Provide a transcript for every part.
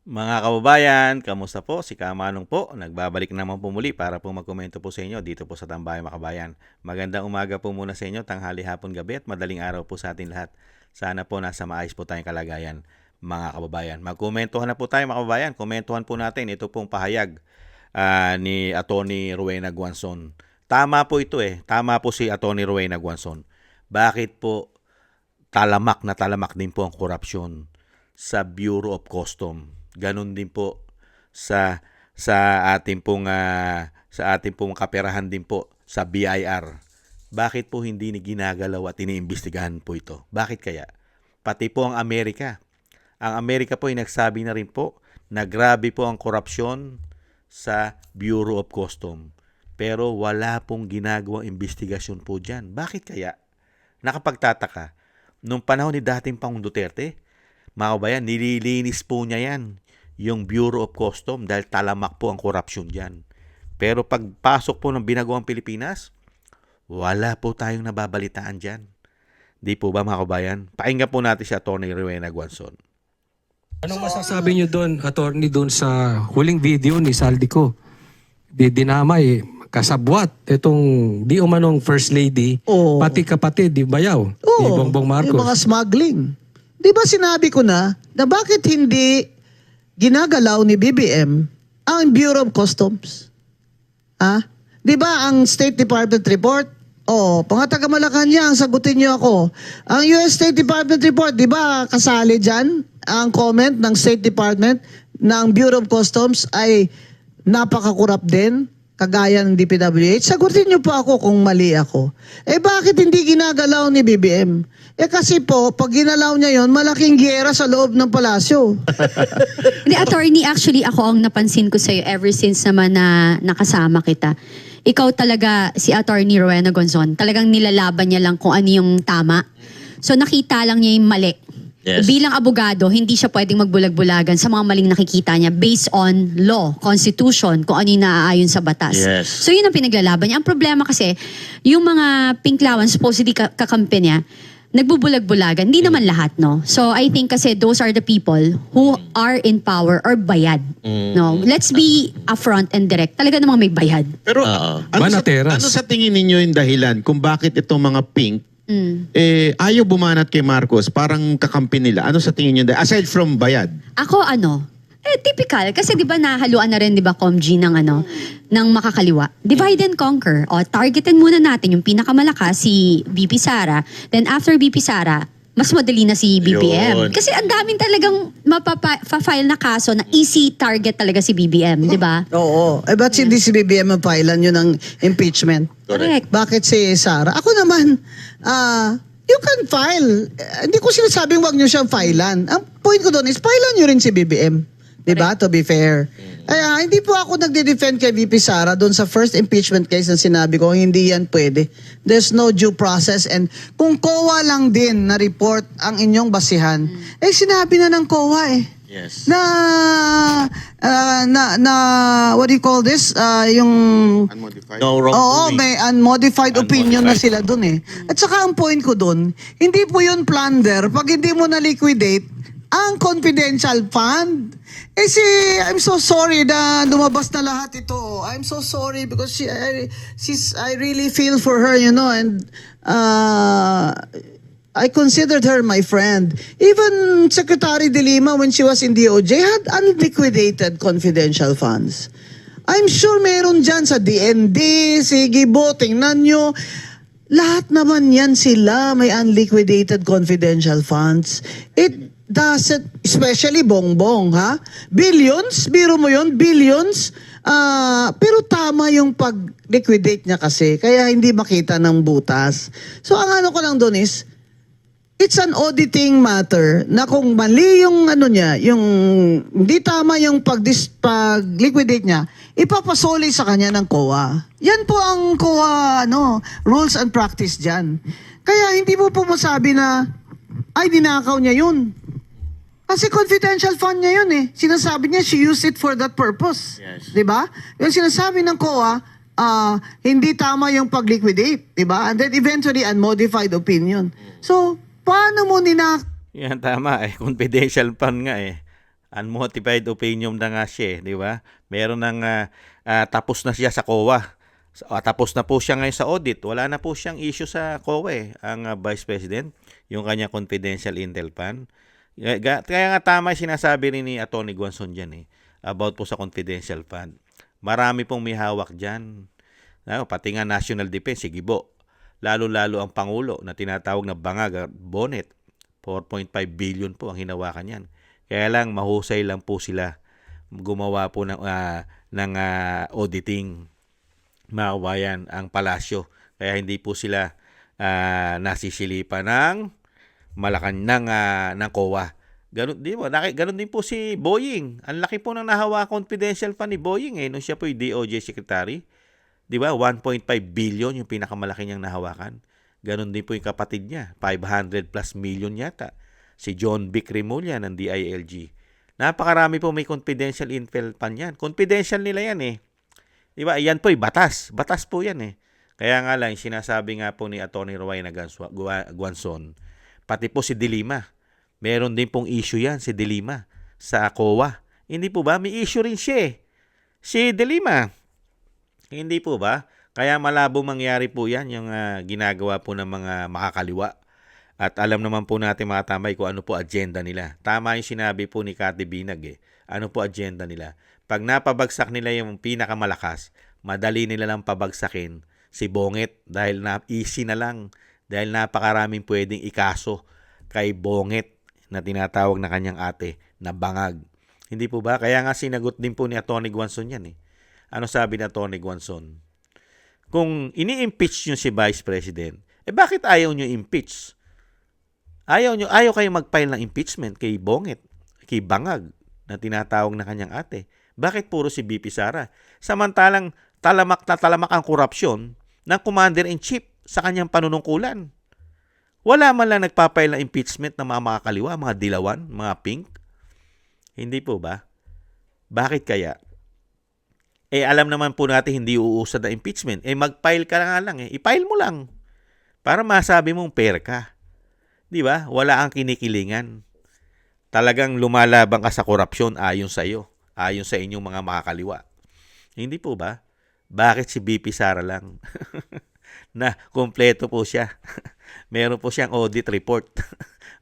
Mga kababayan, kamusta po? Si Kamanong po. Nagbabalik naman po muli para po magkomento po sa inyo dito po sa Tambayan Makabayan. Magandang umaga po muna sa inyo, tanghali, hapon, gabi at madaling araw po sa atin lahat. Sana po nasa maayos po tayong kalagayan, mga kababayan. Magkomentuhan na po tayo, mga kababayan. Komentuhan po natin ito pong pahayag ni Atty. Rowena Guanzon. Tama po ito eh. Tama po si Atty. Rowena Guanzon. Bakit po talamak na talamak din po ang korupsyon sa Bureau of Customs? Ganon din po sa ating pong kaperahan din po sa BIR. Bakit po hindi ni ginagalaw at iniimbestigahan po ito? Bakit kaya? Pati po ang Amerika. Ang Amerika po ay nagsabi na rin po na grabe po ang korupsyon sa Bureau of Customs. Pero wala pong ginagawang investigasyon po dyan. Bakit kaya? Nakapagtataka. Nung panahon ni dating Pangulong Duterte, mga kabayan, nililinis po niya yan, yung Bureau of Customs, dahil talamak po ang korupsyon dyan. Pero pagpasok po ng binagawang Pilipinas, wala po tayong nababalitaan dyan. Di po ba, mga kabayan? Pakinggan po natin si Atty. Rowena Guanzon. Anong masasabi niyo doon, attorney, doon sa huling video ni Saldico? Dinamay, kasabwat, itong di umanong First Lady, pati kapatid, di Bayaw, ni Bongbong Marcos. Yung mga smuggling. Di ba sinabi ko na bakit hindi ginagalaw ni BBM ang Bureau of Customs? Di ba ang State Department report? Mga taga Malacanang, sagutin niyo ako. Ang US State Department report, di ba kasali dyan ang comment ng State Department ng Bureau of Customs ay napaka-corrupt din, kagaya ng DPWH? Sagutin niyo po ako kung mali ako. Bakit hindi ginagalaw ni BBM? Kasi po, pag ginalaw niya yon, malaking giyera sa loob ng palasyo. Hindi, attorney, actually ako ang napansin ko sa'yo ever since naman na nakasama kita. Ikaw talaga, si Atty. Rowena Guanzon, talagang nilalaban niya lang kung ano yung tama. So nakita lang niya yung mali. Yes. Bilang abogado, hindi siya pwedeng magbulag-bulagan sa mga maling nakikita niya based on law, constitution, kung ano yung naaayon sa batas. Yes. So yun ang pinaglalaban niya. Ang problema kasi, yung mga pinklawan, supposedly kakampi niya, nagbubulag-bulagan. Hindi naman lahat, no? So I think kasi those are the people who are in power or bayad. No? Let's be upfront and direct. Talaga namang may bayad. Pero Banateras. ano sa tingin ninyo yung dahilan kung bakit itong mga pink ayaw bumanat kay Marcos, parang kakampi nila? Ano sa tingin nyo? Aside from bayad? Ako typical. Kasi di ba nahaluan na rin, di ba, Comg ng ng makakaliwa. Divide and conquer. Targetin muna natin yung pinakamalakas, si VP Sara. Then after VP Sara, mas madali na si BBM. Yun. Kasi ang daming talagang mapapa-file na kaso na easy target talaga si BBM, di ba? Oo. Ba't hindi si BBM mapailan yun ng impeachment? Correct. Bakit si Sara? Ako naman, you can file. Hindi ko sinasabing wag nyo siyang filean. Ang point ko doon is, filean nyo rin si BBM. Diba? To be fair. Kaya hindi po ako nagde-defend kay VP Sara doon sa first impeachment case na sinabi ko, hindi yan pwede. There's no due process, and kung COA lang din na report ang inyong basihan, sinabi na ng COA Yes. what do you call this? Yung Unmodified. No wrongdoing. may unmodified opinion na sila dun eh. At saka ang point ko dun, hindi po yun plunder pag hindi mo na-liquidate ang confidential fund. I'm so sorry na lumabas na lahat ito. I'm so sorry because I really feel for her, and I considered her my friend. Even Secretary De Lima, when she was in DOJ, had unliquidated confidential funds. I'm sure meron dyan sa DND, sige bo, tingnan nyo. Lahat naman yan sila may unliquidated confidential funds. It doesn't, especially Bongbong, ha? Billions, biro mo yun, billions. Pero tama yung pag-liquidate niya kasi, kaya hindi makita ng butas. So ang ano ko lang doon is, it's an auditing matter na kung mali yung niya, yung hindi tama yung pag-liquidate niya, ipapasoli sa kanya ng COA. Yan po ang COA rules and practice dyan. Kaya hindi mo po masabi na ay dinakaw niya yun. Kasi confidential fund niya yun eh. Sinasabi niya she used it for that purpose. Yes. 'Di ba? Yung sinasabi ng COA, hindi tama yung pag-liquidate, 'di ba? And then eventually unmodified opinion. So, paano mo Yan, tama eh. Confidential fund nga eh. Unmotivated opinion na nga siya, di ba? Meron ng tapos na siya sa COA. Tapos na po siya ngayon sa audit. Wala na po siyang issue sa COA ang Vice President, yung kanya confidential intel fund. Kaya nga tama yung sinasabi rin ni Atty. Guanzon dyan about po sa confidential fund. Marami pong may hawak dyan. Pati nga National Defense, si Gibo. Lalo-lalo ang Pangulo na tinatawag na bangag, Bonet. 4.5 billion po ang hinawakan yan. Kaya lang, mahusay lang po sila gumawa po ng auditing, mga kabayan, ang palasyo. Kaya hindi po sila nasisilipan ng ng COA. Ganun, di ba? Ganun din po si Boying. Ang laki po ng nahawa confidential fund ni Boying nung siya po yung DOJ Secretary. Di ba? 1.5 billion yung pinakamalaki niyang nahawakan. Ganun din po yung kapatid niya. 500 plus million yata. Si John Vic Remulla ng DILG. Napakarami po may confidential intel fund yan. Confidential nila yan Di ba? Yan po batas. Batas po yan Kaya nga lang, sinasabi nga po ni Atty. Rowena Guanzon, pati po si De Lima. Meron din pong issue yan si De Lima sa COA. Hindi po ba? May issue rin siya si De Lima. Hindi po ba? Kaya malabo mangyari po yan yung ginagawa po ng mga makakaliwa. At alam naman po natin mga tambay kung ano po agenda nila. Tama yung sinabi po ni Cathy Binag Ano po agenda nila? Pag napabagsak nila yung pinakamalakas, madali nila lang pabagsakin si Bonget dahil easy na lang. Dahil napakaraming pwedeng ikaso kay Bonget na tinatawag na kanyang ate na bangag. Hindi po ba? Kaya nga sinagot din po ni Atty. Guanzon yan Ano sabi ni Atty. Guanzon? Kung ini-impeach nyo si Vice President, bakit ayaw nyo impeach? Ayaw kayo mag-file ng impeachment kay Bonget, kay Bangag, na tinatawag na kanyang ate. Bakit puro si BP Sara? Samantalang talamak na talamak ang korupsyon ng Commander-in-Chief sa kanyang panunungkulan. Wala man lang nagpapile ng impeachment ng mga makakaliwa, mga dilawan, mga pink. Hindi po ba? Bakit kaya? Alam naman po natin hindi uusad na impeachment. Mag-file ka nga lang I-file mo lang. Para masabi mong fair ka. Di ba? Wala ang kinikilingan. Talagang lumalaban ka sa korupsyon ayon sa iyo. Ayon sa inyong mga makakaliwa. Hindi po ba? Bakit si BP Sara lang? Na kompleto po siya. Meron po siyang audit report.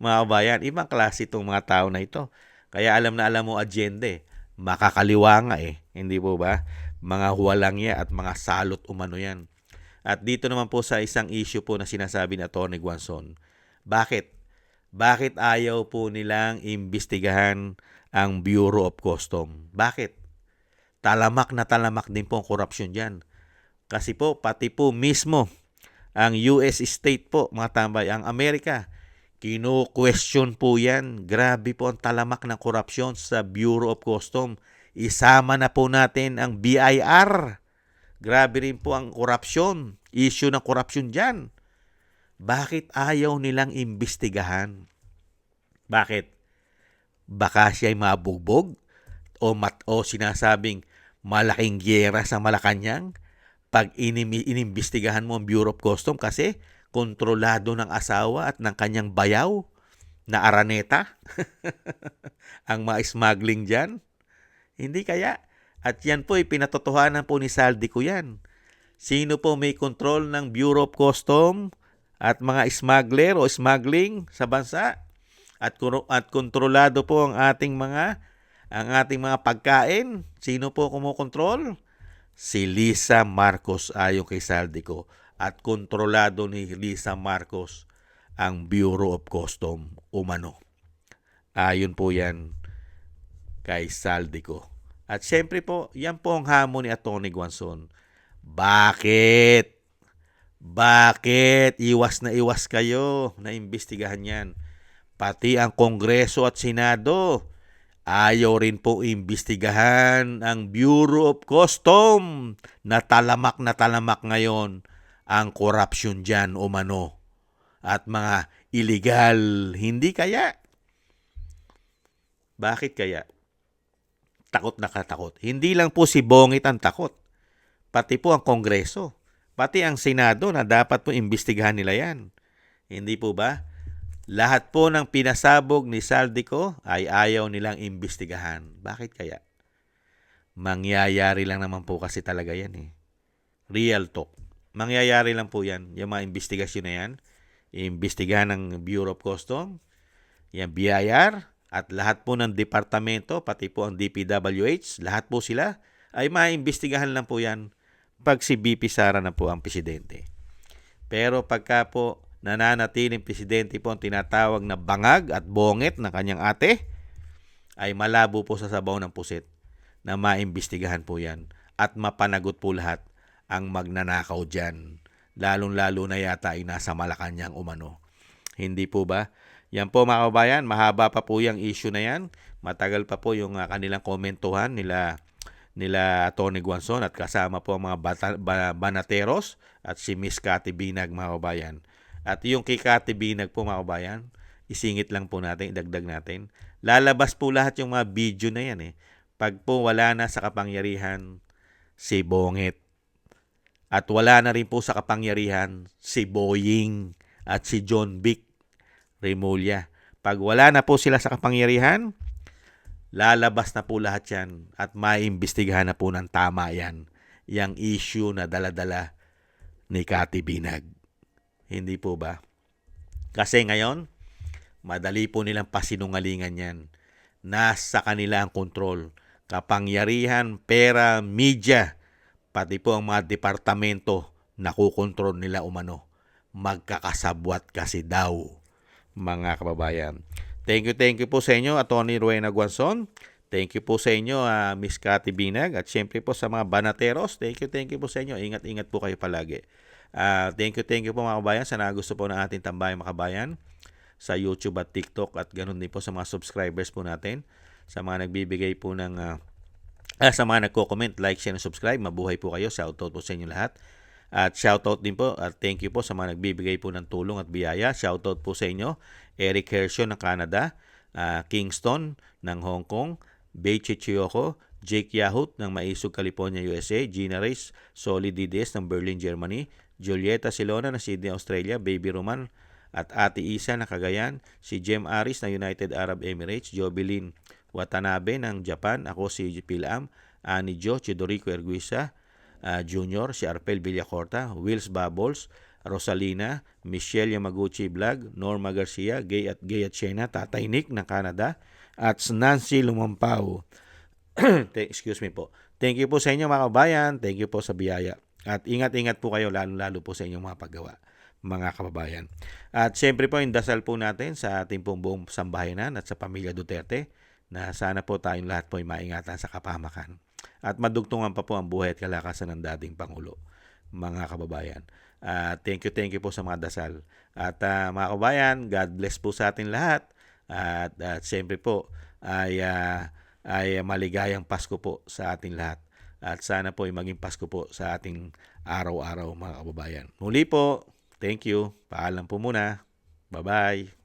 Mga kabayan, ibang klase itong mga tao na ito. Kaya alam na alam mo agenda Makakaliwa nga Hindi po ba? Mga huwalangya at mga salot umano yan. At dito naman po sa isang issue po na sinasabi ni Atty. Guanzon, bakit? Bakit ayaw po nilang imbestigahan ang Bureau of Customs? Bakit? Talamak na talamak din po ang korupsyon dyan. Kasi po, pati po mismo ang US state po, mga tambay, ang Amerika, kino-question po yan. Grabe po ang talamak ng korupsyon sa Bureau of Customs. Isama na po natin ang BIR. Grabe rin po ang korupsyon. Issue ng korupsyon dyan. Bakit ayaw nilang imbestigahan? Bakit? Baka siya'y mabugbog? O sinasabing malaking giyera sa Malacanang? Pag inimbestigahan mo ang Bureau of Customs kasi kontrolado ng asawa at ng kanyang bayaw na Araneta ang mga smuggling dyan. Hindi kaya? At yan po pinatotohanan po ni Saldico yan. Sino po may control ng Bureau of Customs at mga smuggler o smuggling sa bansa? At kontrolado po ang ating mga pagkain. Sino po kumokontrol? Si Lisa Marcos ayon kay Saldico. At kontrolado ni Lisa Marcos ang Bureau of Customs umano. Ayon po yan kay Saldico. At siyempre po, yan po ang hamon ni Atty. Guanzon. Bakit? Bakit? Iwas na iwas kayo na imbestigahan yan. Pati ang Kongreso at Senado, ayaw rin po imbestigahan ang Bureau of Customs na talamak ngayon ang korupsyon dyan umano at mga illegal. Hindi kaya? Bakit kaya? Takot na katakot. Hindi lang po si Bongit ang takot. Pati po ang Kongreso. Pati ang Senado na dapat po imbestigahan nila yan. Hindi po ba? Lahat po ng pinasabog ni Saldico ay ayaw nilang imbestigahan. Bakit kaya? Mangyayari lang naman po kasi talaga yan eh. Real talk. Mangyayari lang po yan. Yung mga investigasyon na yan, iimbestigahan ng Bureau of Customs, yung BIR, at lahat po ng departamento, pati po ang DPWH, lahat po sila, ay maimbestigahan lang po yan pag si BP Sara na po ang presidente. Pero pagka po nananatiling presidente po ang tinatawag na bangag at bonget ng kanyang ate, ay malabo po sa sabaw ng pusit na maimbestigahan po yan at mapanagot po lahat ang magnanakaw dyan. Lalong-lalo na yata ay nasa Malacanang umano. Hindi po ba? Yan po mga kabayan, mahaba pa po yung issue na yan. Matagal pa po yung kanilang komentuhan nila Tony Guanzon at kasama po ang mga banateros at si Miss Cathy Binag mga kabayan. At yung kay Cathy Binag po mga kabayan, isingit lang po natin, idagdag natin. Lalabas po lahat yung mga video na yan eh. Pag po wala na sa kapangyarihan si Bongit. At wala na rin po sa kapangyarihan si Boying at si John Vic Remulla. Pag wala na po sila sa kapangyarihan, lalabas na po lahat yan at maimbestigahan na po ng tama yan. Yang issue na dala-dala ni Cathy Binag. Hindi po ba? Kasi ngayon, madali po nilang pasinungalingan yan. Nasa kanila ang kontrol. Kapangyarihan, pera, media, pati po ang mga departamento na kukontrol nila umano. Magkakasabwat kasi daw, mga kababayan. Thank you po sa inyo, Atty. Rowena Guanzon. Thank you po sa inyo, Miss Cathy Binag. At syempre po sa mga banateros, thank you po sa inyo. Ingat-ingat po kayo palagi. Thank you po mga kabayan. Sana gusto po ng ating tambayang makabayan sa YouTube at TikTok at ganun din po sa mga subscribers po natin. Sa mga nagbibigay po ng sa mga nagko-comment, like, share, and subscribe. Mabuhay po kayo. Shoutout po sa inyo lahat. At shoutout din po at thank you po sa mga nagbibigay po ng tulong at biyaya. Shoutout po sa inyo, Eric Hershon ng Canada, Kingston ng Hong Kong, Beichi Chiyoko, Jake Yahut ng Maisug, California, USA, Gina Reyes, Solid DDS ng Berlin, Germany, Julieta Silona ng Sydney, Australia, Baby Roman at Ate Isa ng Cagayan, si Jem Aris ng United Arab Emirates, Jobilin Watanabe ng Japan, ako si Pilam, Ani Jo, Chidorico Erguisa, Junior, si Arpel Villacorta, Wills Bubbles, Rosalina, Michelle Yamaguchi Vlog, Norma Garcia, Gay at Shena, Tatay Nick ng Canada, at Nancy Lumampao. Excuse me po. Thank you po sa inyo mga kababayan. Thank you po sa biyaya. At ingat-ingat po kayo lalo po sa inyong mga paggawa, mga kababayan. At siyempre po yung dasal po natin sa ating pong buong sambahayanan at sa pamilya Duterte na sana po tayong lahat po ay maingatan sa kapahamakan. At madugtungan pa po ang buhay at kalakasan ng dating Pangulo, mga kababayan. Thank you po sa mga dasal. At mga kababayan, God bless po sa atin lahat. At siyempre po ay maligayang Pasko po sa ating lahat. At sana po ay maging Pasko po sa ating araw-araw mga kababayan. Muli po, thank you. Paalam po muna. Bye-bye.